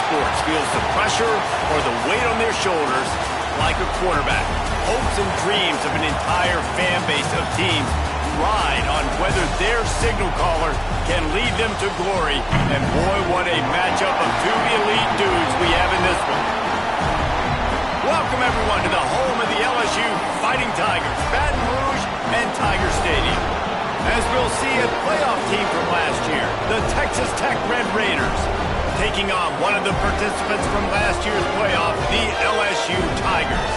sports feels the pressure or the weight on their shoulders like a quarterback. Hopes and dreams of an entire fan base of teams ride on whether their signal caller can lead them to glory. And boy, what a matchup of two elite dudes we have in this one. Welcome, everyone, to the home of the LSU Fighting Tigers, Baton Rouge and Tiger Stadium. As we'll see, a playoff team from last year, the Texas Tech Red Raiders, taking on one of the participants from last year's playoff, the LSU Tigers.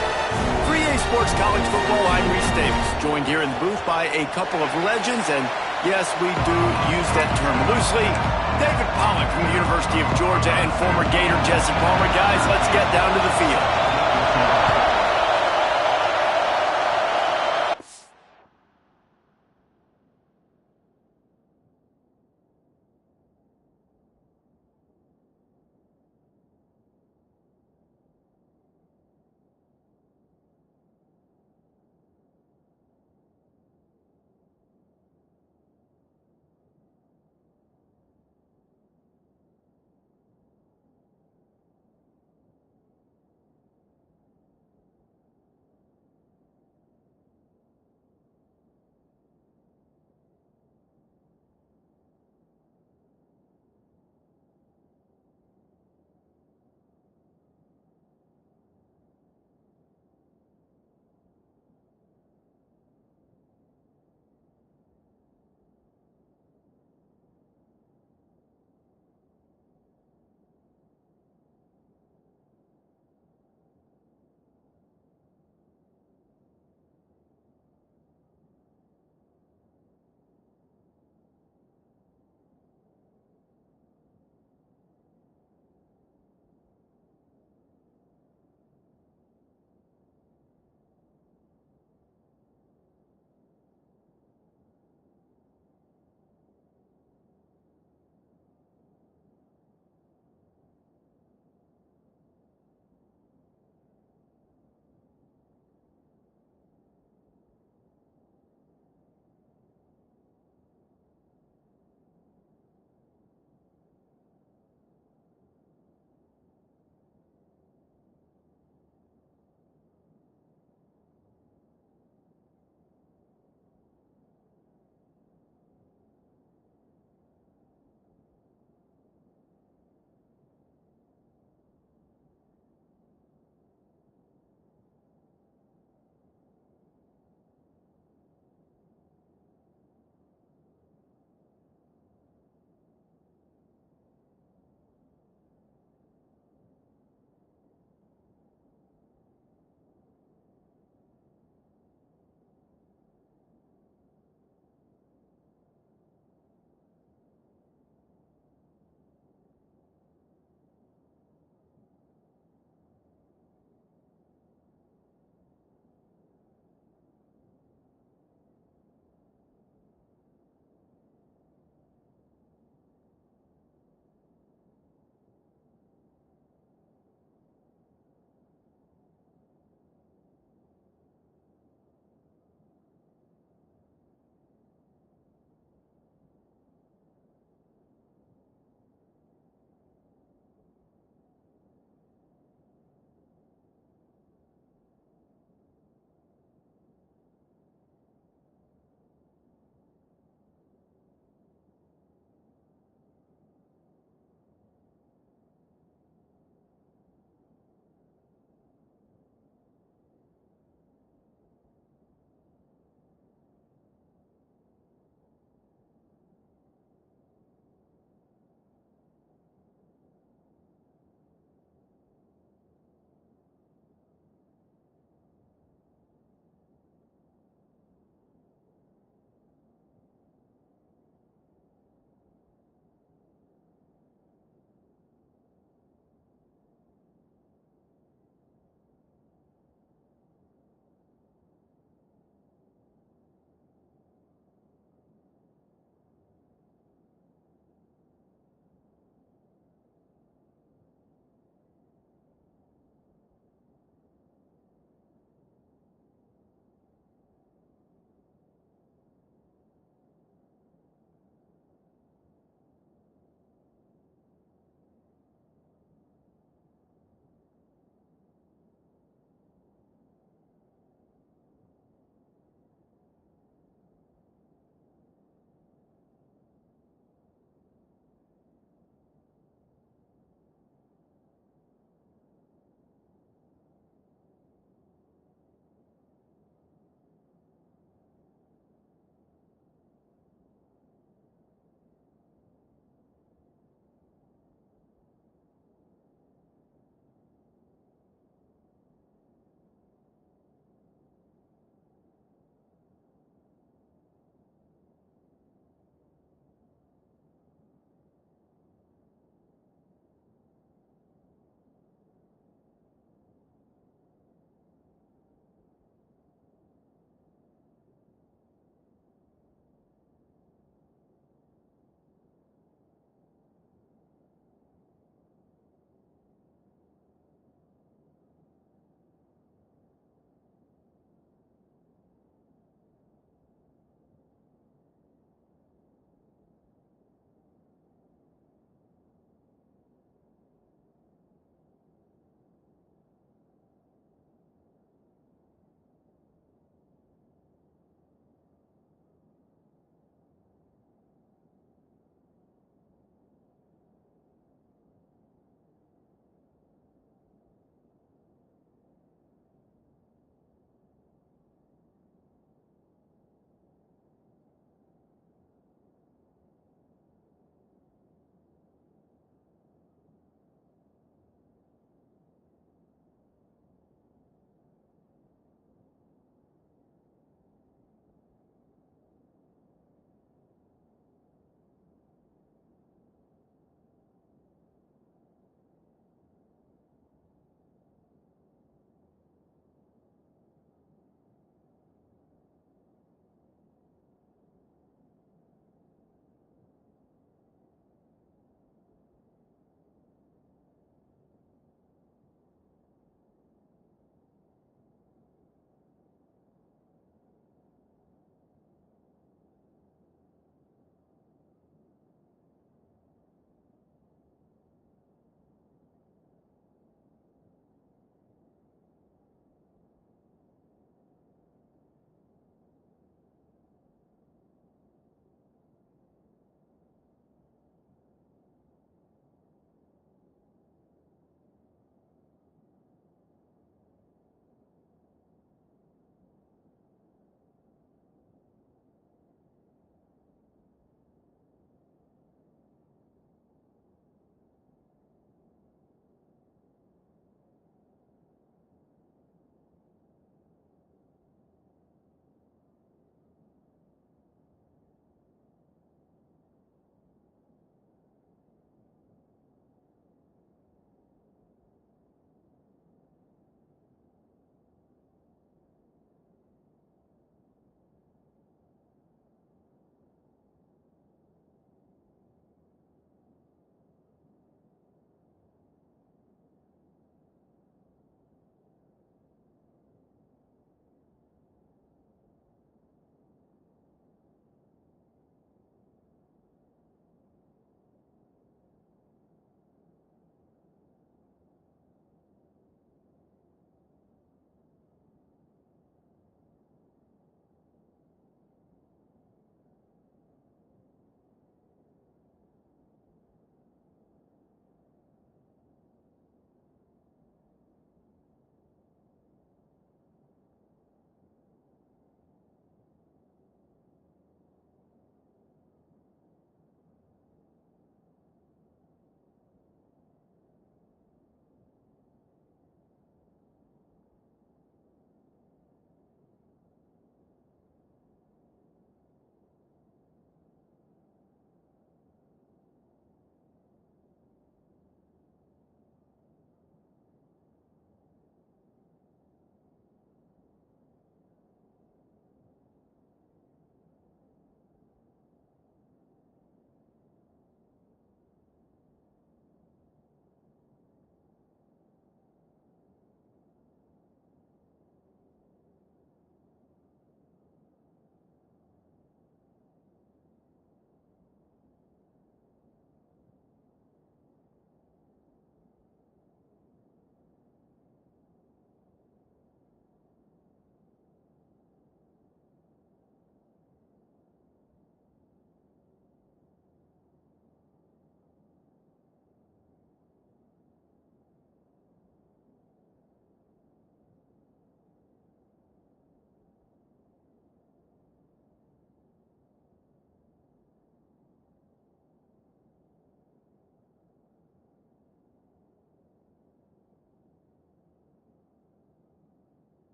3A Sports College Football, I'm Reese Davis, joined here in the booth by a couple of legends, and yes, we do use that term loosely. David Pollack from the University of Georgia and former Gator Jesse Palmer. Guys, let's get down to the field.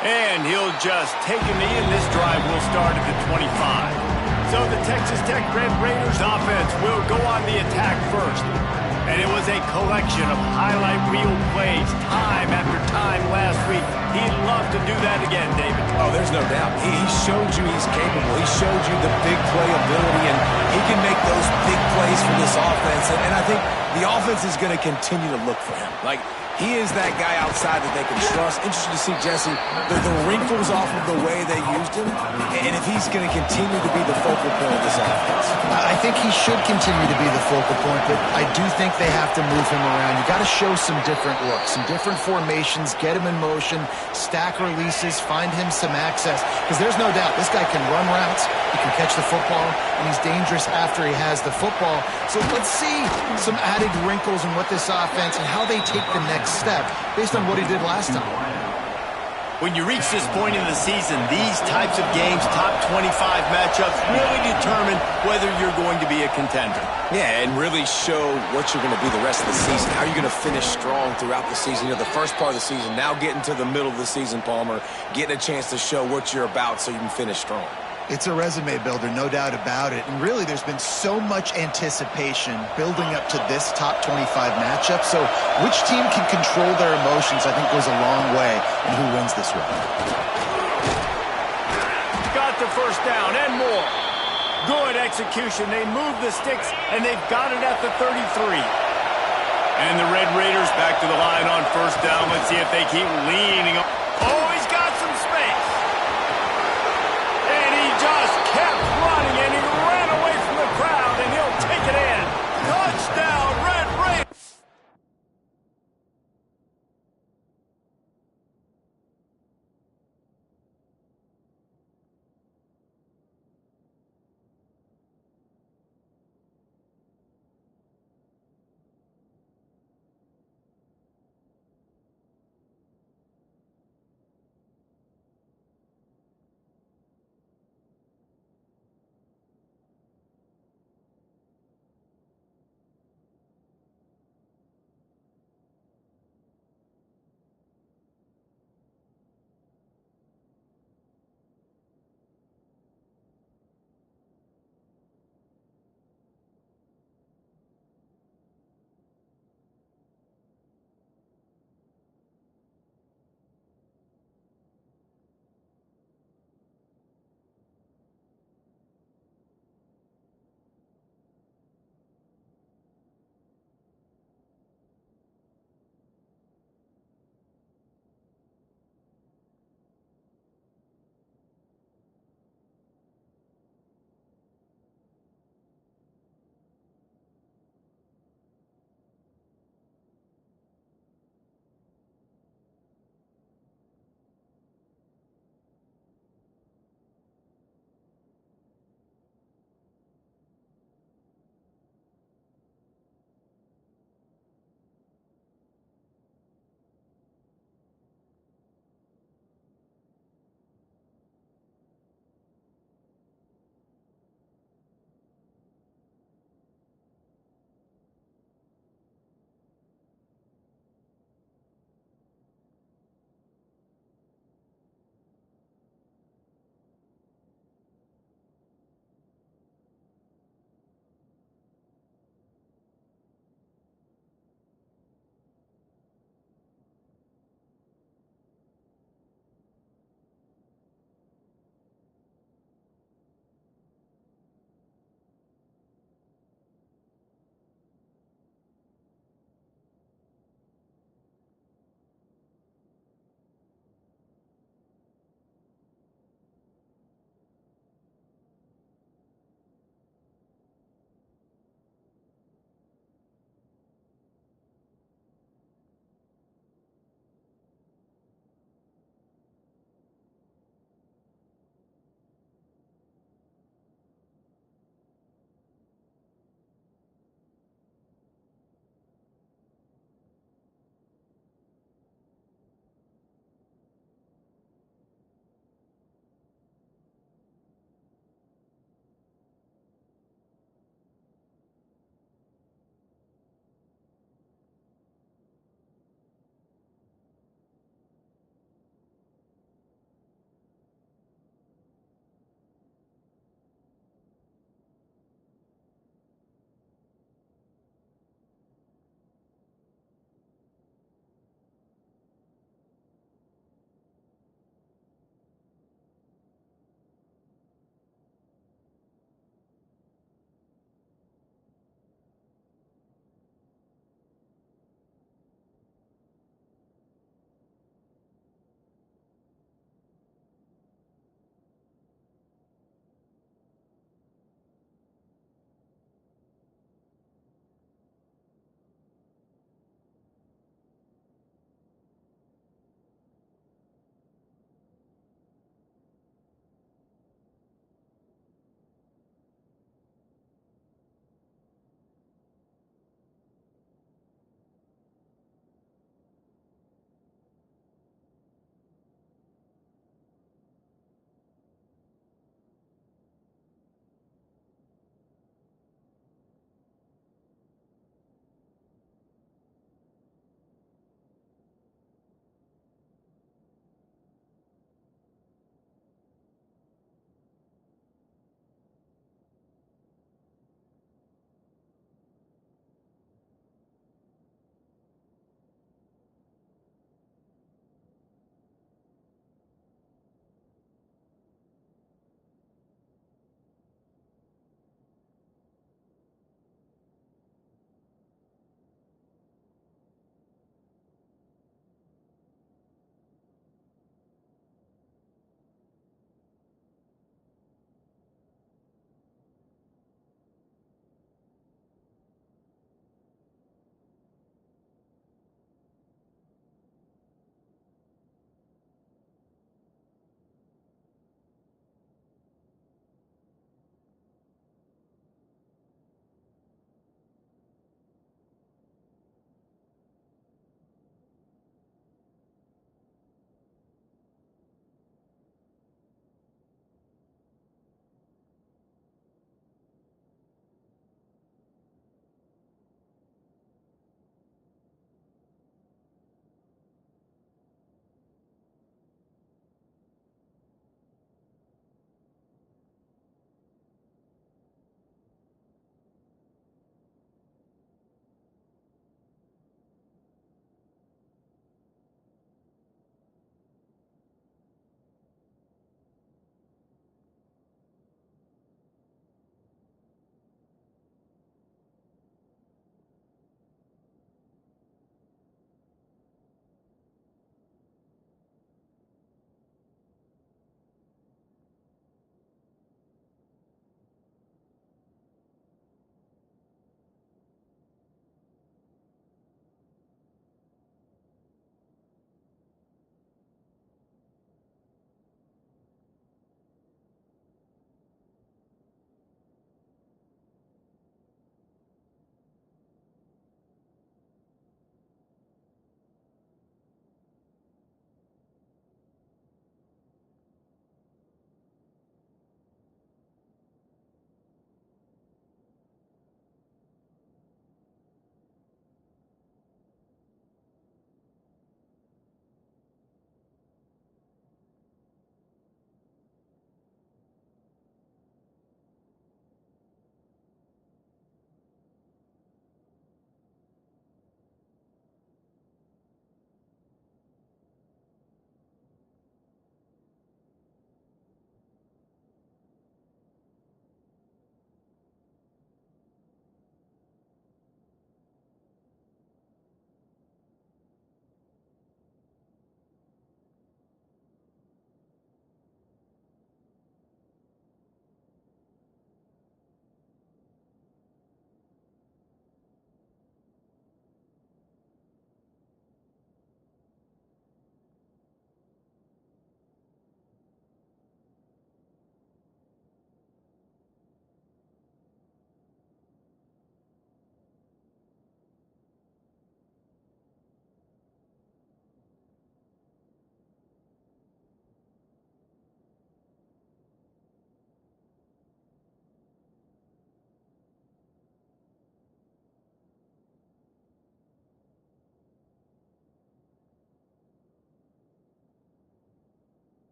And he'll just take a knee, and this drive will start at the 25. So the Texas Tech Red Raiders offense will go on the attack first. And it was a collection of highlight reel plays time after time last week. He'd love to do that again, David. Oh, there's no doubt. He showed you he's capable. He showed you the big play ability, and he can make those big plays for this offense. And I think the offense is going to continue to look for him. Like, he is that guy outside that they can trust. Interesting to see, Jesse, the wrinkles off of the way they used him, and if he's going to continue to be the focal point of this offense. I think he should continue to be the focal point, but I do think they have to move him around. You got to show some different looks, some different formations, get him in motion, stack releases, find him some access, because there's no doubt this guy can run routes, he can catch the football, and he's dangerous after he has the football. So let's see some added wrinkles in what this offense and how they take the next step based on what he did last time. When you reach this point in the season, these types of games, top 25 matchups, really determine whether you're going to be a contender. Yeah, and really show what you're going to be the rest of the season. How you're going to finish strong throughout the season. You know, the first part of the season, now getting to the middle of the season, Palmer, getting a chance to show what you're about so you can finish strong. It's a resume builder, no doubt about it. And really, there's been so much anticipation building up to this top 25 matchup. So which team can control their emotions, I think, goes a long way in who wins this one. Got the first down and more. Good execution. They move the sticks, and they've got it at the 33. And the Red Raiders back to the line on first down. Let's see if they keep leaning. Oh, he's got some space. And he just kept running, and he ran away from the crowd, and he'll take it in. Touchdown, Red Raiders.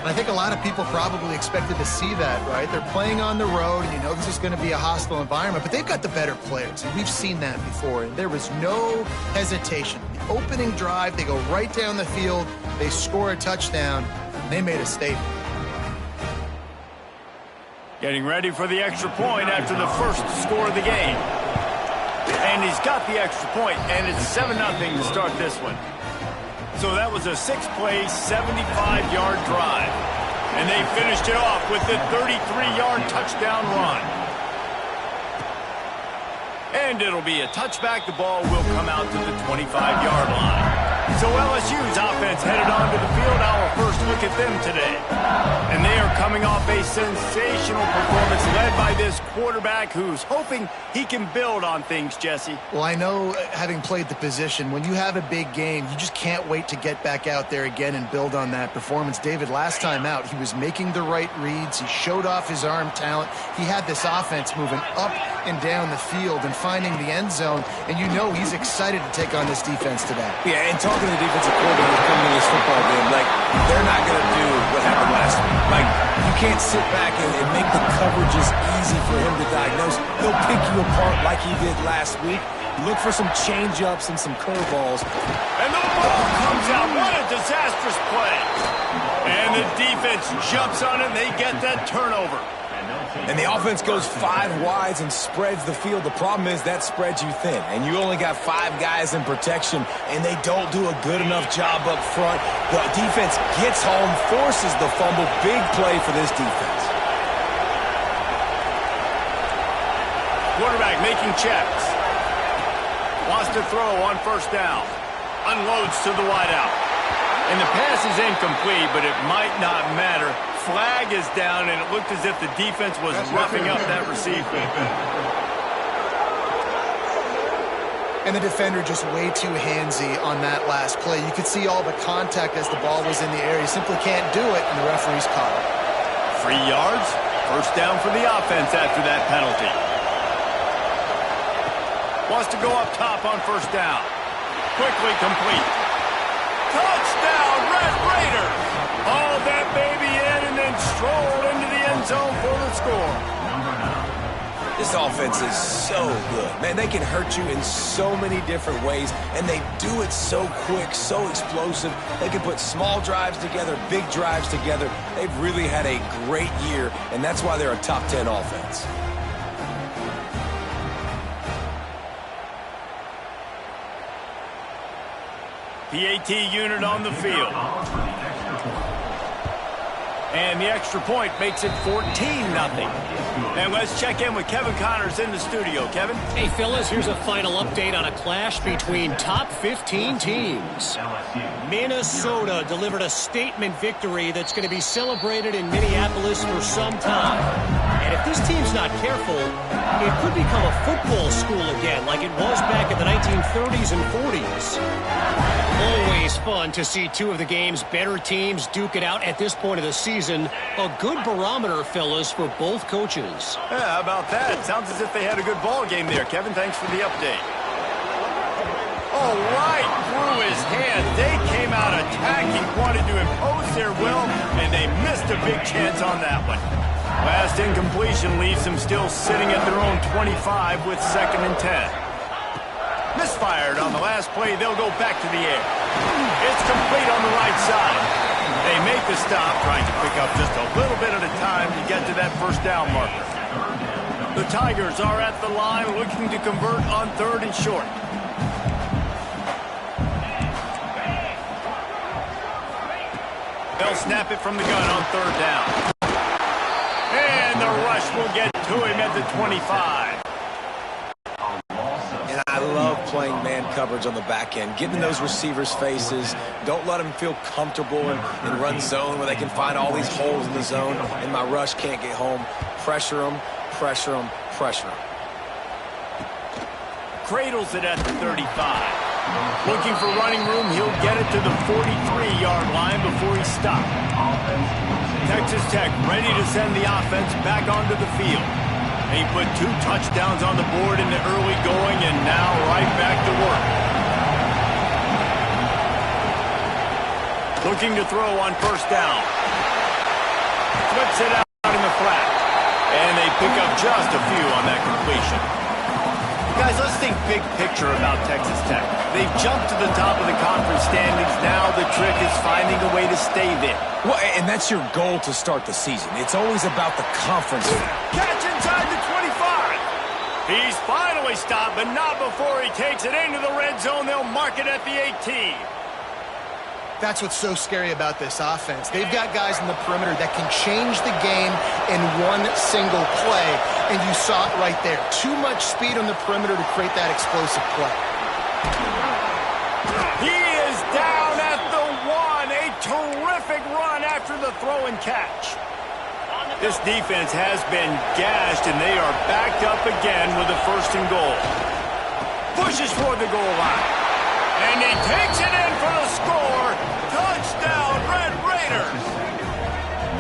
And I think a lot of people probably expected to see that, right? They're playing on the road, and you know this is going to be a hostile environment, but they've got the better players, and we've seen that before, and there was no hesitation. The opening drive, they go right down the field, they score a touchdown, and they made a statement. Getting ready for the extra point after the first score of the game. And he's got the extra point, and it's 7-0 to start this one. So that was a 6-play, 75-yard drive. And they finished it off with the 33-yard touchdown run. And it'll be a touchback. The ball will come out to the 25-yard line. So LSU's offense headed onto the field. Our first look at them today. And they are coming off a sensational performance led by this quarterback who's hoping he can build on things, Jesse. Well, I know, having played the position, when you have a big game, you just can't wait to get back out there again and build on that performance. David, last time out, he was making the right reads. He showed off his arm talent. He had this offense moving up and down the field and finding the end zone. And you know he's excited to take on this defense today. Yeah, and talking to the defensive coordinator coming to this football game, like, they're not going to do what happened last week. Like, you can't sit back and make the coverages easy for him to diagnose. He'll pick you apart like he did last week. Look for some change-ups and some curveballs. And the ball comes out. What a disastrous play. And the defense jumps on it, and they get that turnover. And the offense goes 5 wides and spreads the field. The problem is that spreads you thin, and you only got 5 guys in protection, and they don't do a good enough job up front. The defense gets home, forces the fumble. Big play for this defense. Quarterback making checks. Wants to throw on first down. Unloads to the wideout. And the pass is incomplete, but it might not matter. Flag is down, and it looked as if the defense was roughing up that receiver. And the defender just way too handsy on that last play. You could see all the contact as the ball was in the air. He simply can't do it, and the referee's caught it. 3 yards. First down for the offense after that penalty. Wants to go up top on first down. Quickly complete. Touchdown, Red Raiders! Hauled that baby in and then strolled into the end zone for the score. This offense is so good. Man, they can hurt you in so many different ways, and they do it so quick, so explosive. They can put small drives together, big drives together. They've really had a great year, and that's why they're a top 10 offense. PAT unit on the field. And the extra point makes it 14-0. And let's check in with Kevin Connors in the studio. Kevin? Hey, fellas, here's a final update on a clash between top 15 teams. Minnesota delivered a statement victory that's going to be celebrated in Minneapolis for some time. And if this team's not careful, it could become a football school again like it was back in the 1930s and 40s. Always fun to see two of the game's better teams duke it out at this point of the season. A good barometer, fellas, for both coaches. Yeah, how about that? Sounds as if they had a good ball game there. Kevin, thanks for the update. Oh, right through his hand. They came out attacking, wanted to impose their will, and they missed a big chance on that one. Last incompletion leaves them still sitting at their own 25 with 2nd and 10. Misfired on the last play. They'll go back to the air. It's complete on the right side. They make the stop, trying to pick up just a little bit at a time to get to that first down marker. The Tigers are at the line looking to convert on 3rd and short. They'll snap it from the gun on 3rd down. And the rush will get to him at the 25. And I love playing man coverage on the back end, getting those receivers' faces. Don't let them feel comfortable in run zone where they can find all these holes in the zone and my rush can't get home. Pressure them, pressure them, pressure them. Cradles it at the 35. Looking for running room, he'll get it to the 43-yard line before he stopped. Texas Tech ready to send the offense back onto the field. He put 2 touchdowns on the board in the early going and now right back to work. Looking to throw on first down. Puts it out in the flat. And they pick up just a few on that completion. Guys, let's think big picture about Texas Tech. They've jumped to the top of the conference standings. Now the trick is finding a way to stay there. Well, and that's your goal to start the season. It's always about the conference. Catch inside the 25. He's finally stopped, but not before he takes it into the red zone. They'll mark it at the 18. That's what's so scary about this offense. They've got guys in the perimeter that can change the game in one single play, and you saw it right there. Too much speed on the perimeter to create that explosive play. He is down at the 1. A terrific run after the throw and catch. This defense has been gashed, and they are backed up again with a 1st and goal. Pushes toward the goal line. And he takes it in for the score. Touchdown, Red Raiders.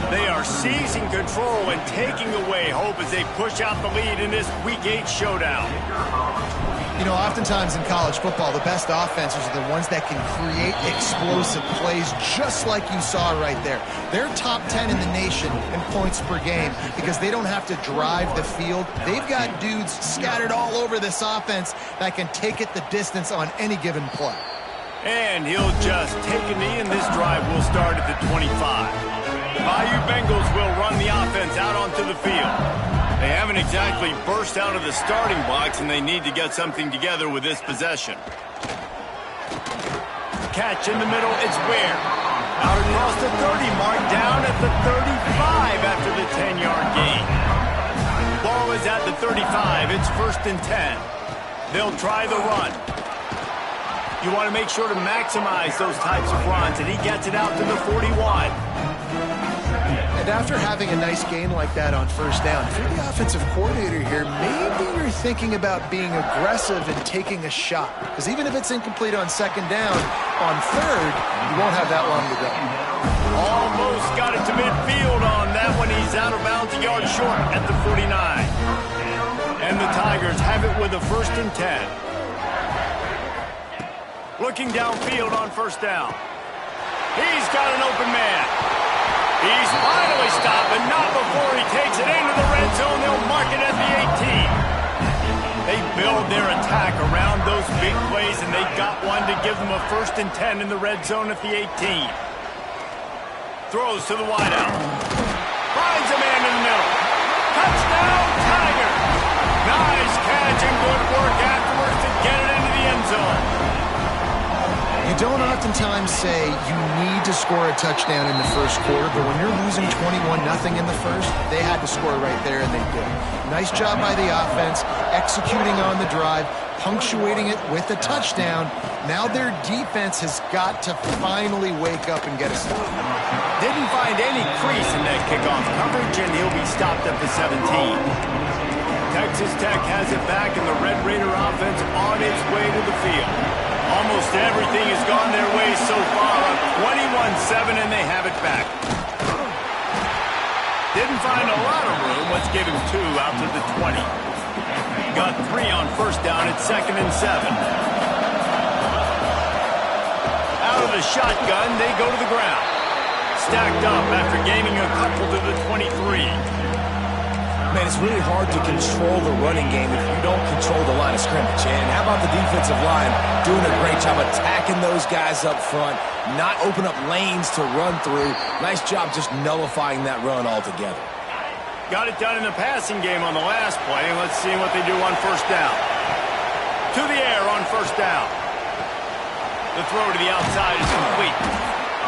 They are seizing control and taking away hope as they push out the lead in this Week 8 showdown. You know, oftentimes in college football, the best offenses are the ones that can create explosive plays just like you saw right there. They're top 10 in the nation in points per game because they don't have to drive the field. They've got dudes scattered all over this offense that can take it the distance on any given play. And he'll just take a knee, and this drive will start at the 25. The Bayou Bengals will run the offense out onto the field. They haven't exactly burst out of the starting blocks, and they need to get something together with this possession. Catch in the middle, it's Ware. Out across the 30 mark, down at the 35 after the 10-yard gain. Ball is at the 35, it's 1st and 10. They'll try the run. You want to make sure to maximize those types of runs, and he gets it out to the 41. And after having a nice game like that on 1st down, if you're the offensive coordinator here, maybe you're thinking about being aggressive and taking a shot. Because even if it's incomplete on 2nd down, on 3rd, you won't have that long to go. Almost got it to midfield on that one. He's out of bounds a yard short at the 49. And the Tigers have it with a 1st and 10. Looking downfield on 1st down. He's got an open man. He's finally stopped, but not before he takes it into the red zone. They'll mark it at the 18. They build their attack around those big plays, and they got one to give them a 1st and 10 in the red zone at the 18. Throws to the wideout. Finds a man in the middle. Touchdown, Tigers! Nice catch and good work afterwards to get it into the end zone. You don't oftentimes say you need to score a touchdown in the 1st quarter, but when you're losing 21-0 in the 1st, they had to score right there, and they did. Nice job by the offense, executing on the drive, punctuating it with a touchdown. Now their defense has got to finally wake up and get a stop. Didn't find any crease in that kickoff coverage, and he'll be stopped at the 17. Texas Tech has it back, and the Red Raider offense on its way to the field. Almost everything has gone their way so far, up 21-7, and they have it back. Didn't find a lot of room. Let's give him 2 out to the 20. Got 3 on 1st down at 2nd and 7. Out of the shotgun, they go to the ground. Stacked up after gaining a couple to the 23. Man, it's really hard to control the running game if you don't control the line of scrimmage. And how about the defensive line doing a great job attacking those guys up front, not open up lanes to run through. Nice job just nullifying that run altogether. Got it done in the passing game on the last play, and let's see what they do on 1st down. To the air on 1st down. The throw to the outside is complete.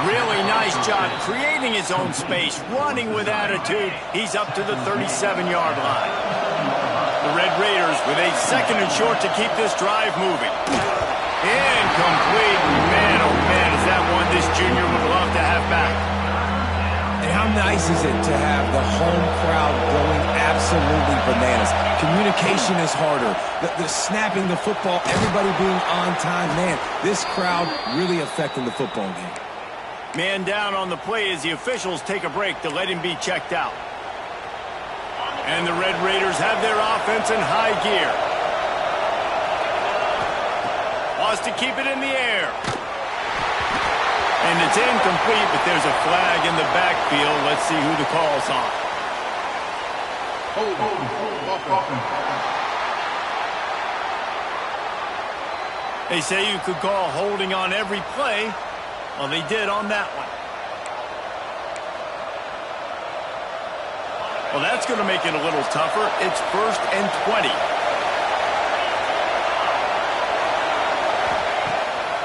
Really nice job creating his own space, running with attitude. He's up to the 37-yard line. The Red Raiders with a 2nd and short to keep this drive moving. Incomplete. Man, oh man, is that one this junior would love to have back. And how nice is it to have the home crowd going absolutely bananas? Communication is harder. The snapping the football, everybody being on time. Man, this crowd really affecting the football game. Man down on the play as the officials take a break to let him be checked out. And the Red Raiders have their offense in high gear. Wants to keep it in the air. And it's incomplete, but there's a flag in the backfield. Let's see who the call's on. They say you could call holding on every play. Well, they did on that one. Well, that's going to make it a little tougher. It's 1st and 20.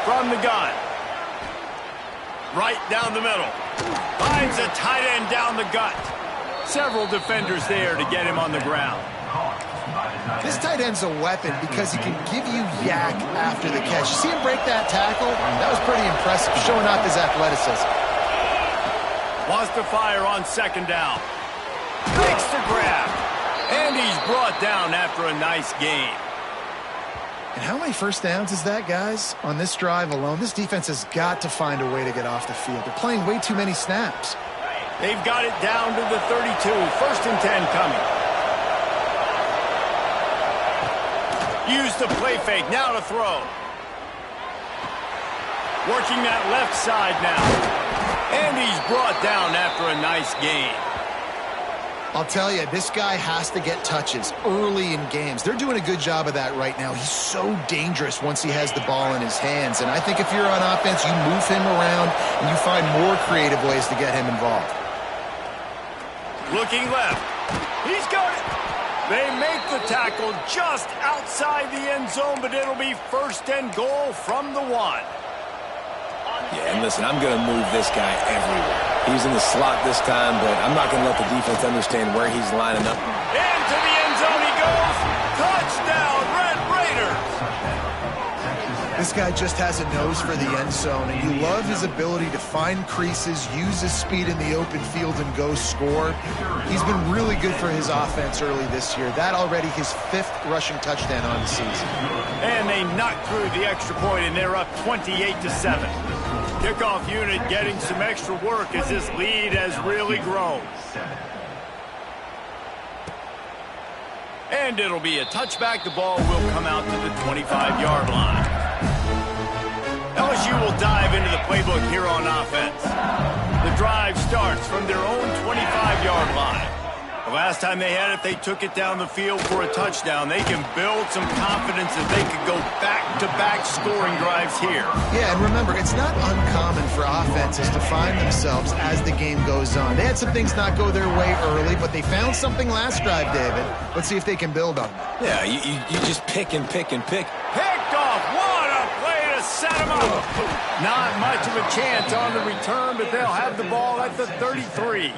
From the gun. Right down the middle. Finds a tight end down the gut. Several defenders there to get him on the ground. This tight end's a weapon because he can give you yak after the catch. You see him break that tackle? That was pretty impressive, showing off his athleticism. Wants to fire on 2nd down. Makes the grab. And he's brought down after a nice gain. And how many first downs is that, guys? On this drive alone, this defense has got to find a way to get off the field. They're playing way too many snaps. They've got it down to the 32. 1st and 10 coming. Use the play fake. Now to throw. Working that left side now. And he's brought down after a nice gain. I'll tell you, this guy has to get touches early in games. They're doing a good job of that right now. He's so dangerous once he has the ball in his hands. And I think if you're on offense, you move him around and you find more creative ways to get him involved. Looking left. He's got it. They make the tackle just outside the end zone, but it'll be 1st and goal from the 1. Yeah, and listen, I'm going to move this guy everywhere. He's in the slot this time, but I'm not going to let the defense understand where he's lining up. Into the end zone he goes. Touchdown, Red Raiders. This guy just has a nose for the end zone, and you love his ability to find creases, use his speed in the open field, and go score. He's been really good for his offense early this year. That already his 5th rushing touchdown on the season. And they knocked through the extra point, and they're up 28-7. Kickoff unit getting some extra work as this lead has really grown. And it'll be a touchback. The ball will come out to the 25-yard line. LSU will dive into the playbook here on offense. The drive starts from their own 25-yard line. The last time they had it, they took it down the field for a touchdown. They can build some confidence that they could go back-to-back scoring drives here. Yeah, and remember, it's not uncommon for offenses to find themselves as the game goes on. They had some things not go their way early, but they found something last drive, David. Let's see if they can build on that. Yeah, you just pick and pick and pick. Picked off. What a play to set him up. Not much of a chance on the return, but they'll have the ball at the 33.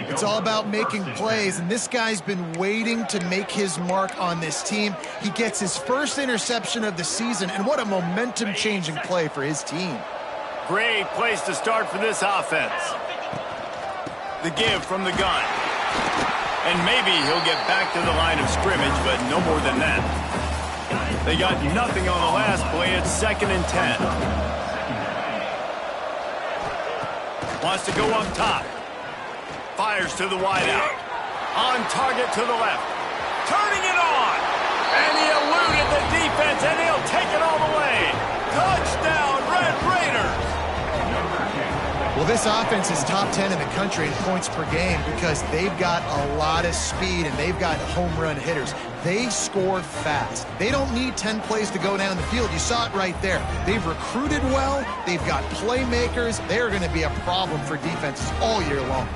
It's all about making plays, and this guy's been waiting to make his mark on this team. He gets his first interception of the season, and what a momentum-changing play for his team. Great place to start for this offense. The give from the gun. And maybe he'll get back to the line of scrimmage, but no more than that. They got nothing on the last play. It's 2nd and 10. Wants to go up top. Fires to the wideout. On target to the left. Turning it on. And he eluded the defense, and he'll take it all the way. Touchdown, Red Raiders. Well, this offense is top 10 in the country in points per game because they've got a lot of speed and they've got home run hitters. They score fast. They don't need 10 plays to go down the field. You saw it right there. They've recruited well. They've got playmakers. They're going to be a problem for defenses all year long.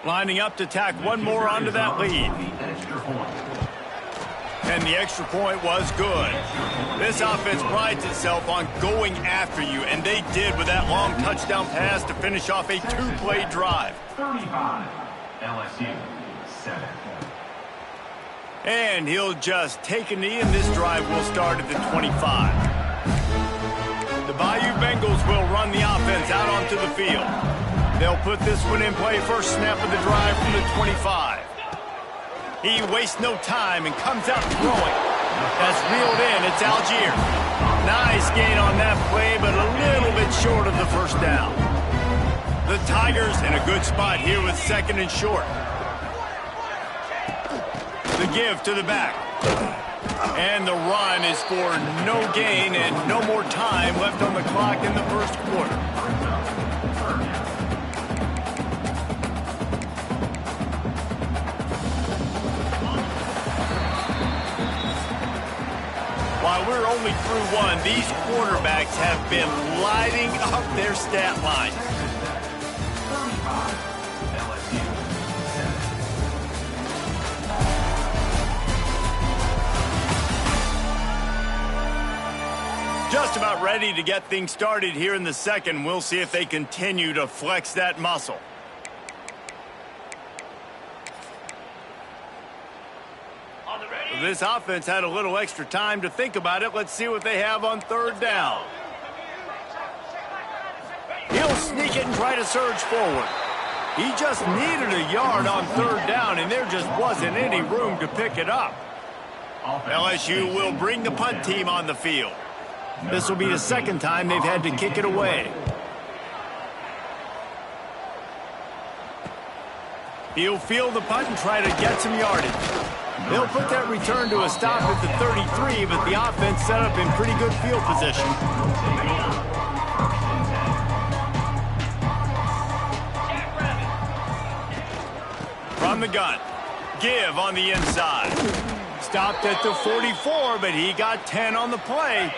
Lining up to tack one more onto that lead. And the extra point was good. This offense prides itself on going after you, and they did with that long touchdown pass to finish off a 2-play drive. 35, LSU, 7. And he'll just take a knee, and this drive will start at the 25. The Bayou Bengals will run the offense out onto the field. They'll put this one in play first snap of the drive from the 25. He wastes no time and comes out throwing. That's reeled in. It's Algier. Nice gain on that play, but a little bit short of the first down. The Tigers in a good spot here with 2nd and short. The give to the back. And the run is for no gain and no more time left on the clock in the first quarter. While we're only through one, these quarterbacks have been lighting up their stat line. Just about ready to get things started here in the second. We'll see if they continue to flex that muscle. This offense had a little extra time to think about it. Let's see what they have on third down. He'll sneak it and try to surge forward. He just needed a yard on third down, and there just wasn't any room to pick it up. LSU will bring the punt team on the field. This will be the second time they've had to kick it away. He'll field the punt and try to get some yardage. They'll put that return to a stop at the 33, but the offense set up in pretty good field position. From the gun, give on the inside. Stopped at the 44, but he got 10 on the play.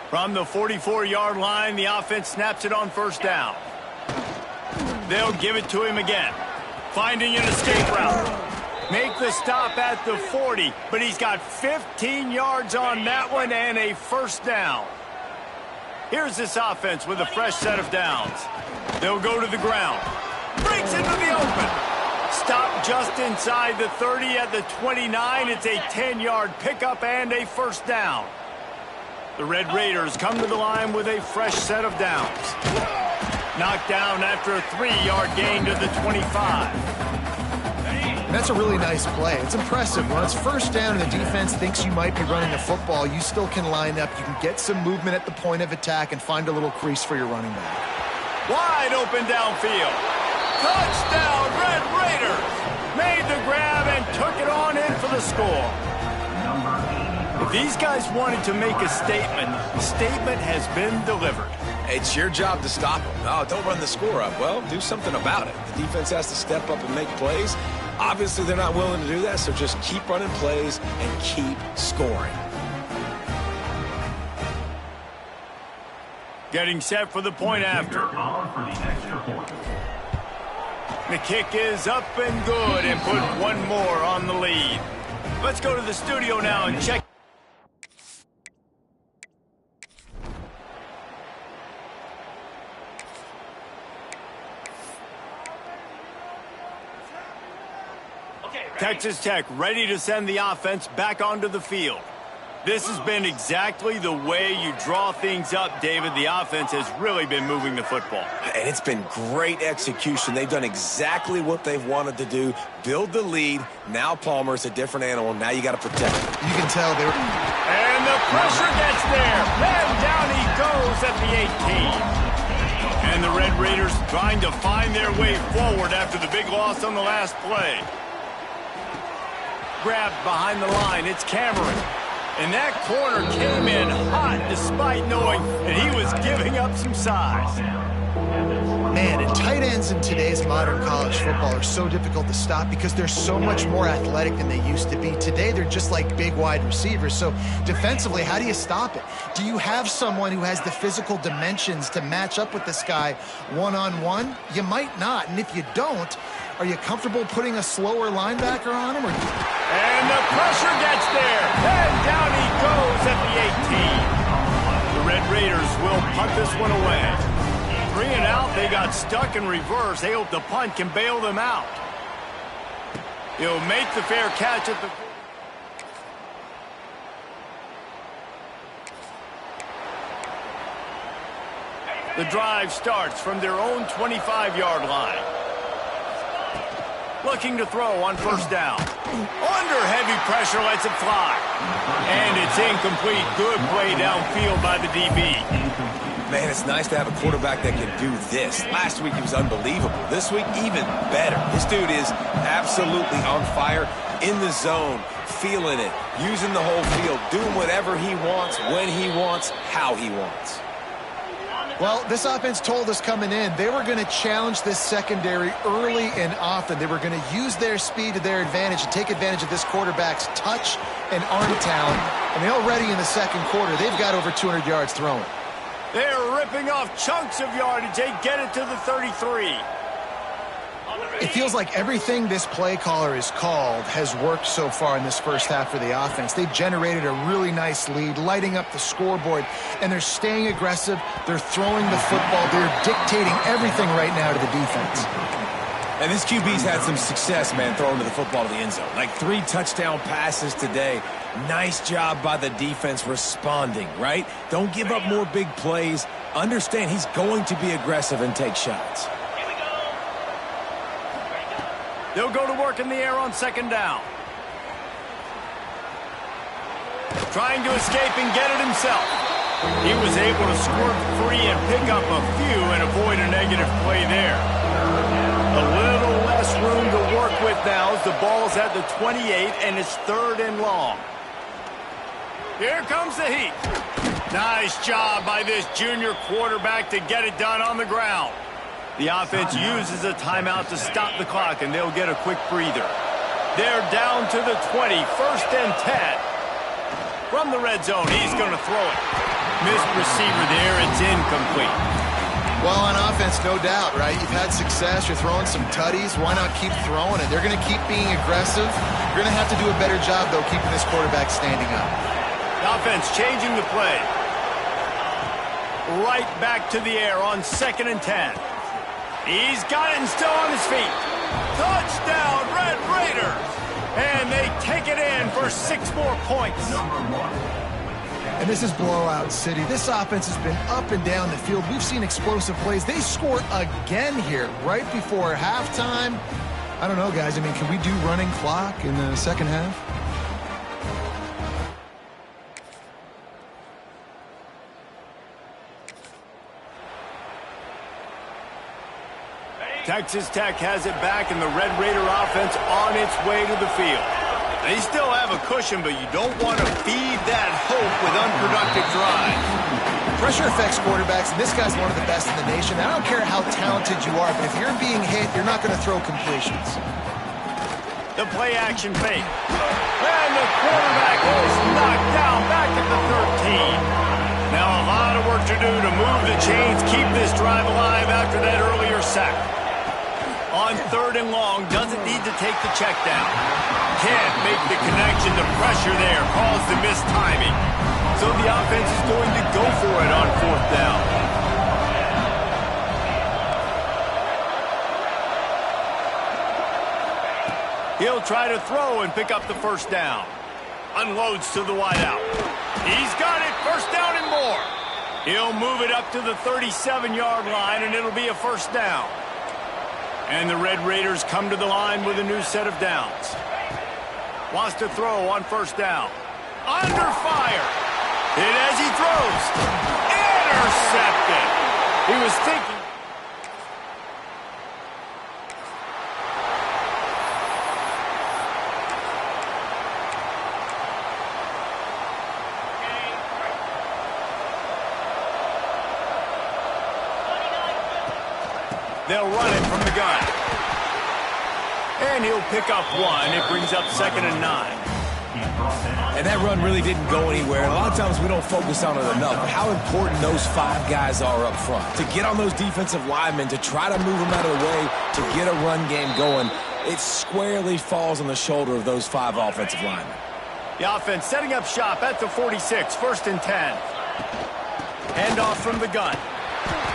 From the 44-yard line, the offense snaps it on first down. They'll give it to him again. Finding an escape route. Make the stop at the 40, but he's got 15 yards on that one and a first down. Here's this offense with a fresh set of downs. They'll go to the ground. Breaks into the open. Stop just inside the 30 at the 29. It's a 10-yard pickup and a first down. The Red Raiders come to the line with a fresh set of downs. Knocked down after a 3-yard gain to the 25. That's a really nice play. It's impressive. When it's first down and the defense thinks you might be running the football, you still can line up. You can get some movement at the point of attack and find a little crease for your running back. Wide open downfield. Touchdown, Red Raiders! Made the grab and took it on in for the score. If these guys wanted to make a statement, the statement has been delivered. It's your job to stop them. No, don't run the score up. Well, do something about it. The defense has to step up and make plays. Obviously, they're not willing to do that, so just keep running plays and keep scoring. Getting set for the point after. The kick is up and good and put one more on the lead. Let's go to the studio now and check. Texas Tech ready to send the offense back onto the field. This has been exactly the way you draw things up, David. The offense has really been moving the football. And it's been great execution. They've done exactly what they've wanted to do. Build the lead. Now Palmer's a different animal. Now you got to protect him. You can tell they're... And the pressure gets there. And down he goes at the 18. And the Red Raiders trying to find their way forward after the big loss on the last play. Grabbed behind the line. It's Cameron. And that corner came in hot despite knowing that he was giving up some size. Man, and tight ends in today's modern college football are so difficult to stop because they're so much more athletic than they used to be. Today, they're just like big wide receivers. So defensively, how do you stop it? Do you have someone who has the physical dimensions to match up with this guy one-on-one? You might not. And if you don't, are you comfortable putting a slower linebacker on him? And the pressure gets there. And down he goes at the 18. The Red Raiders will punt this one away. 3 and out, they got stuck in reverse. They hope the punt can bail them out. He'll make the fair catch at the... The drive starts from their own 25-yard line. Looking to throw on first down. Under heavy pressure, lets it fly. And it's incomplete. Good play downfield by the DB. Man, it's nice to have a quarterback that can do this. Last week, he was unbelievable. This week, even better. This dude is absolutely on fire. in the zone, feeling it, using the whole field, doing whatever he wants, when he wants, how he wants. Well, this offense told us coming in they were going to challenge this secondary early and often. They were going to use their speed to their advantage and take advantage of this quarterback's touch and arm talent. And already in the second quarter, they've got over 200 yards throwing. They're ripping off chunks of yardage. They get it to the 33. It feels like everything this play caller has called has worked so far in this first half for the offense. They've generated a really nice lead, lighting up the scoreboard, and they're staying aggressive. They're throwing the football. They're dictating everything right now to the defense. And this QB's had some success, man, throwing to the football to the end zone. Like 3 touchdown passes today. Nice job by the defense responding, right? Don't give up more big plays. Understand he's going to be aggressive and take shots. They'll go to work in the air on second down. Trying to escape and get it himself. He was able to squirt free and pick up a few and avoid a negative play there. A little less room to work with now as the ball's at the 28 and it's 3rd and long. Here comes the heat. Nice job by this junior quarterback to get it done on the ground. The offense uses a timeout to stop the clock, and they'll get a quick breather. They're down to the 20, 1st and 10. From the red zone, he's going to throw it. Missed receiver there, it's incomplete. Well, on offense, no doubt, right? You've had success. You're throwing some tutties. Why not keep throwing it? They're going to keep being aggressive. You're going to have to do a better job, though, keeping this quarterback standing up. The offense changing the play. Right back to the air on 2nd and 10. He's got it and still on his feet. Touchdown, Red Raiders. And they take it in for 6 more points. And this is blowout city. This offense has been up and down the field. We've seen explosive plays. They score again here right before halftime. I don't know, guys. I mean, can we do running clock in the second half? Texas Tech has it back, and the Red Raider offense on its way to the field. They still have a cushion, but you don't want to feed that hope with unproductive drives. Pressure affects quarterbacks, and this guy's one of the best in the nation. I don't care how talented you are, but if you're being hit, you're not going to throw completions. The play-action fake. And the quarterback is knocked down back at the 13. Now a lot of work to do to move the chains, keep this drive alive after that earlier sack. On 3rd and long, doesn't need to take the check down. Can't make the connection. The pressure there caused the missed timing. So the offense is going to go for it on 4th down. He'll try to throw and pick up the 1st down. Unloads to the wideout. He's got it. 1st down and more. He'll move it up to the 37-yard line, and it'll be a 1st down. And the Red Raiders come to the line with a new set of downs. Wants to throw on 1st down. Under fire. Hit as he throws. Intercepted. He was thinking. They'll run it from the gun. And he'll pick up 1. It brings up 2nd and 9. And that run really didn't go anywhere. A lot of times we don't focus on it enough. But how important those 5 guys are up front. To get on those defensive linemen, to try to move them out of the way, to get a run game going, it squarely falls on the shoulder of those 5 offensive linemen. The offense setting up shop at the 46, 1st and 10. Hand off from the gun.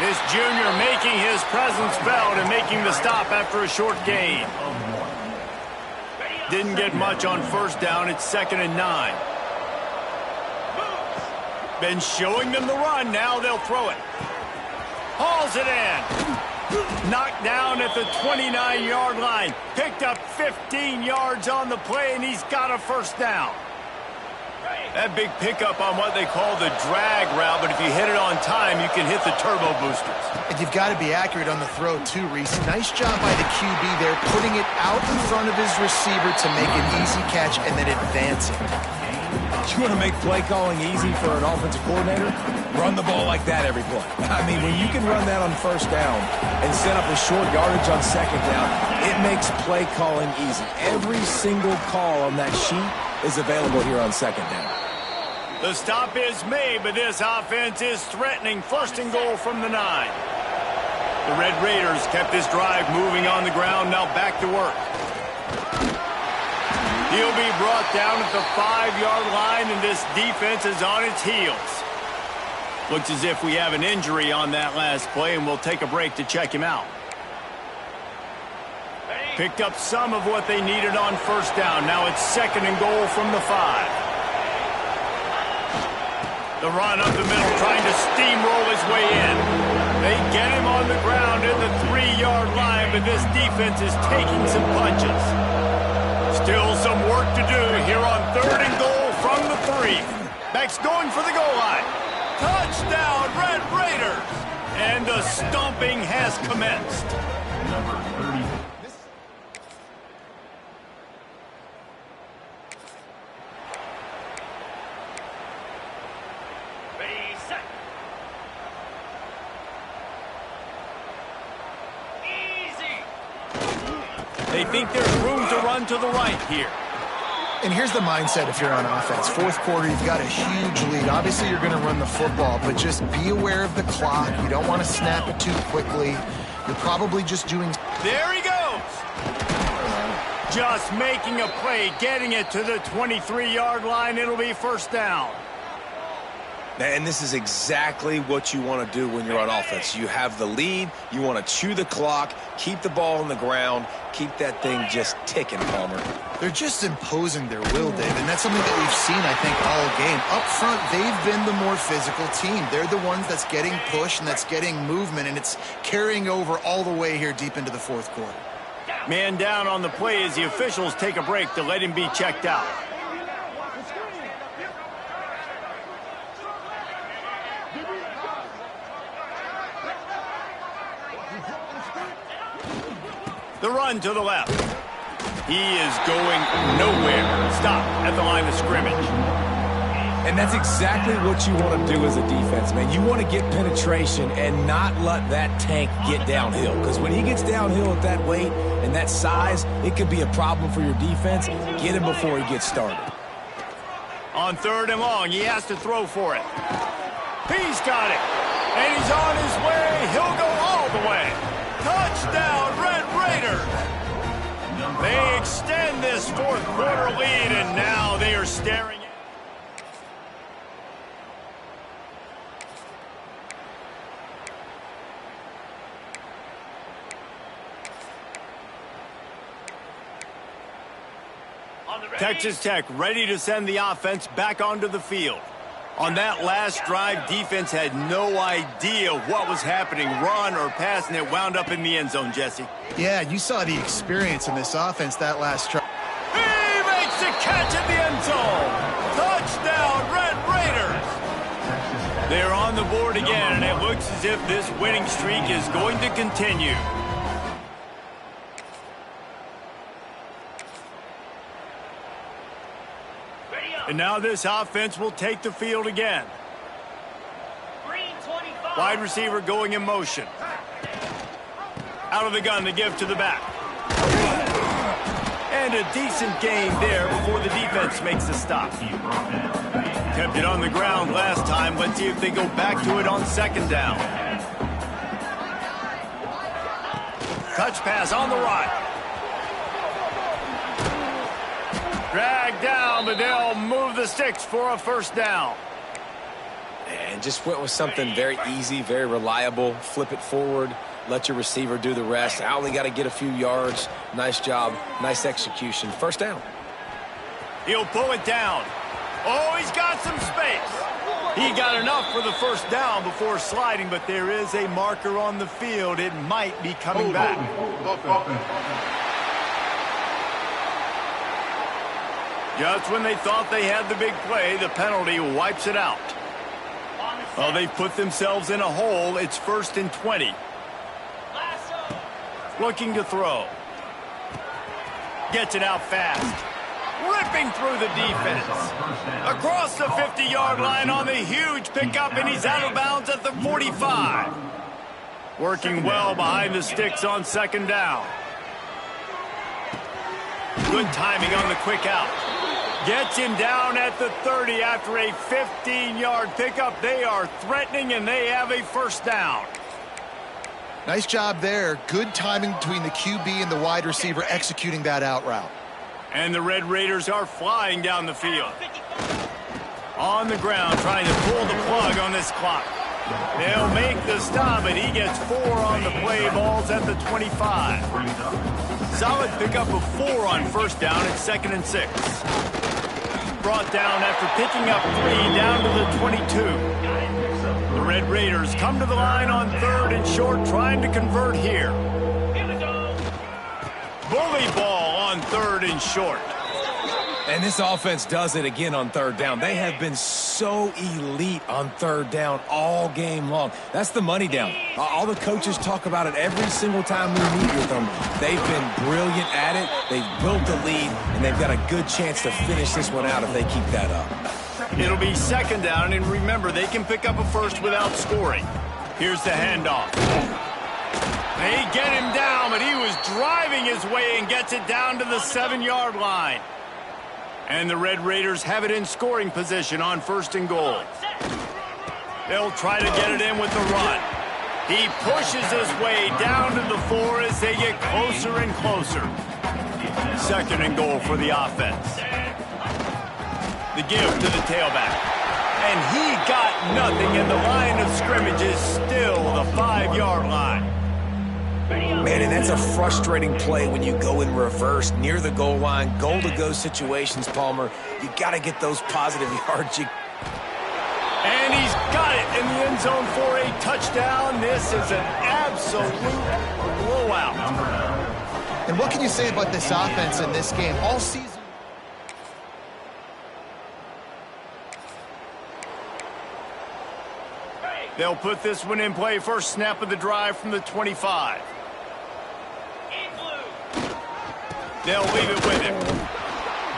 This junior making his presence felt and making the stop after a short gain. Didn't get much on 1st down. It's 2nd and 9. Been showing them the run. Now they'll throw it. Hauls it in. Knocked down at the 29-yard line. Picked up 15 yards on the play, and he's got a 1st down. That big pickup on what they call the drag route, but if you hit it on time, you can hit the turbo boosters. And you've got to be accurate on the throw, too, Reese. Nice job by the QB there, putting it out in front of his receiver to make an easy catch and then advancing. You want to make play calling easy for an offensive coordinator? Run the ball like that every play. I mean, when you can run that on first down and set up a short yardage on second down, it makes play calling easy. Every single call on that sheet is available here on second down. The stop is made, but this offense is threatening. First and goal from the 9. The Red Raiders kept this drive moving on the ground, now back to work. He'll be brought down at the 5-yard line, and this defense is on its heels. Looks as if we have an injury on that last play, and we'll take a break to check him out. Picked up some of what they needed on first down. Now it's second and goal from the 5. The run up the middle, trying to steamroll his way in. They get him on the ground at the 3-yard line, but this defense is taking some punches. Still some work to do here on third and goal from the 3. Backs going for the goal line. Touchdown, Red Raiders! And the stomping has commenced. Number 30. They think there's room to run to the right here. And here's the mindset if you're on offense. Fourth quarter, you've got a huge lead. Obviously, you're going to run the football, but just be aware of the clock. You don't want to snap it too quickly. You're probably just doing... There he goes! Just making a play, getting it to the 23-yard line. It'll be first down. And this is exactly what you want to do when you're on offense. You have the lead. You want to chew the clock, keep the ball on the ground, keep that thing just ticking, Palmer. They're just imposing their will, Dave, and that's something that we've seen, I think, all game. Up front, they've been the more physical team. They're the ones that's getting push and that's getting movement, and it's carrying over all the way here deep into the fourth quarter. Man down on the play as the officials take a break to let him be checked out. The run to the left. He is going nowhere. Stop at the line of scrimmage. And that's exactly what you want to do as a defense, man. You want to get penetration and not let that tank get downhill. Because when he gets downhill at that weight and that size, it could be a problem for your defense. Get him before he gets started. On third and long, he has to throw for it. He's got it. And he's on his way. He'll go all the way. Touchdown, Red Raiders! They extend this fourth quarter lead, and now they are staring at... Texas Tech ready to send the offense back onto the field. On that last drive, defense had no idea what was happening, run or pass, and it wound up in the end zone, Jesse. Yeah, you saw the experience in this offense that last drive. He makes the catch in the end zone. Touchdown, Red Raiders. They're on the board again, and it looks as if this winning streak is going to continue. And now this offense will take the field again. Wide receiver going in motion. Out of the gun to give to the back. And a decent gain there before the defense makes a stop. Kept it on the ground last time. Let's see if they go back to it on second down. Touch pass on the right. Dragged down, but they'll move the sticks for a first down. And just went with something very easy, very reliable. Flip it forward, let your receiver do the rest. I only got to get a few yards. Nice job, nice execution. First down. He'll pull it down. Oh, he's got some space. He got enough for the first down before sliding, but there is a marker on the field. It might be coming back. Just when they thought they had the big play, the penalty wipes it out. Well, they've put themselves in a hole. It's 1st and 20. Looking to throw. Gets it out fast. Ripping through the defense. Across the 50-yard line on the huge pickup, and he's out of bounds at the 45. Working well behind the sticks on 2nd down. Good timing on the quick out. Gets him down at the 30 after a 15-yard pickup. They are threatening, and they have a 1st down. Nice job there. Good timing between the QB and the wide receiver executing that out route. And the Red Raiders are flying down the field. On the ground, trying to pull the plug on this clock. They'll make the stop, and he gets 4 on the play. Balls at the 25. Solid pickup of 4 on 1st down at 2nd and 6. Brought down after picking up 3 down to the 22. The Red Raiders come to the line on 3rd and short, trying to convert here. Bully ball on 3rd and short. And this offense does it again on 3rd down. They have been so elite on 3rd down all game long. That's the money down. All the coaches talk about it every single time we meet with them. They've been brilliant at it. They've built the lead, and they've got a good chance to finish this one out if they keep that up. It'll be 2nd down, and remember, they can pick up a 1st without scoring. Here's the handoff. They get him down, but he was driving his way and gets it down to the 7-yard line. And the Red Raiders have it in scoring position on 1st and goal. They'll try to get it in with the run. He pushes his way down to the 4 as they get closer and closer. 2nd and goal for the offense. The give to the tailback. And he got nothing, and the line of scrimmage is still the 5-yard line. Man, and that's a frustrating play when you go in reverse near the goal line, goal-to-go situations, Palmer. You got to get those positive yards. And he's got it in the end zone for a touchdown. This is an absolute blowout. And what can you say about this offense in this game all season? They'll put this one in play. First snap of the drive from the 25. They'll leave it with him.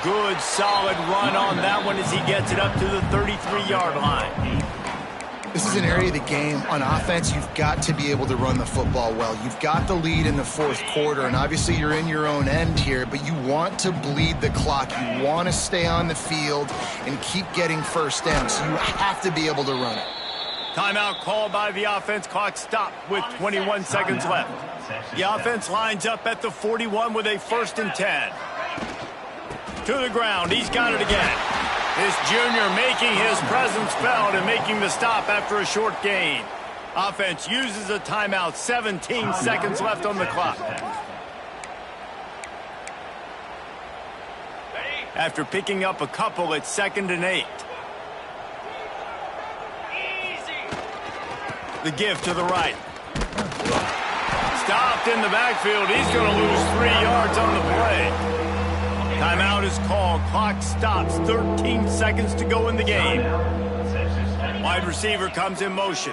Good, solid run on that one as he gets it up to the 33-yard line. This is an area of the game on offense you've got to be able to run the football well. You've got the lead in the 4th quarter, and obviously you're in your own end here, but you want to bleed the clock. You want to stay on the field and keep getting 1st down, so you have to be able to run it. Timeout called by the offense. Clock stopped with 21 seconds left. The offense lines up at the 41 with a 1st and 10. To the ground. He's got it again. This junior making his presence felt and making the stop after a short gain. Offense uses a timeout. 17 seconds left on the clock. After picking up a couple, it's 2nd and 8. The give to the right. Stopped in the backfield. He's going to lose 3 yards on the play. Timeout is called. Clock stops. 13 seconds to go in the game. Wide receiver comes in motion.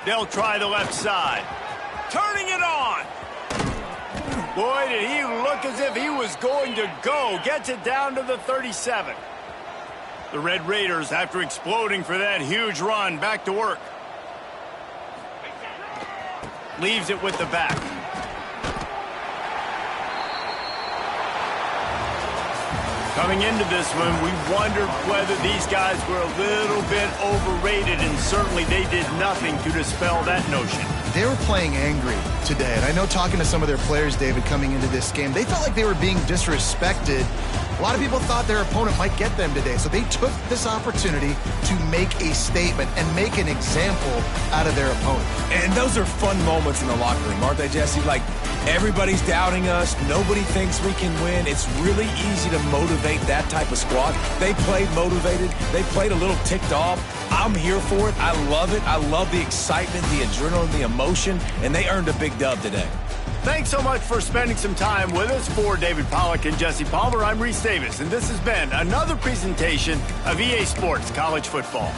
They'll try the left side. Turning it on. Boy, did he look as if he was going to go. Gets it down to the 37. The Red Raiders, after exploding for that huge run, back to work. Leaves it with the back. Coming into this one, we wondered whether these guys were a little bit overrated, and certainly they did nothing to dispel that notion. They were playing angry today, and I know talking to some of their players, David, coming into this game, they felt like they were being disrespected. A lot of people thought their opponent might get them today, so they took this opportunity to make a statement and make an example out of their opponent. And those are fun moments in the locker room, aren't they, Jesse? Like, everybody's doubting us. Nobody thinks we can win. It's really easy to motivate that type of squad. They played motivated. They played a little ticked off. I'm here for it. I love it. I love the excitement, the adrenaline, the emotion. motion, and they earned a big dub today. Thanks so much for spending some time with us. For David Pollack and Jesse Palmer, I'm Reese Davis, and this has been another presentation of EA Sports College Football.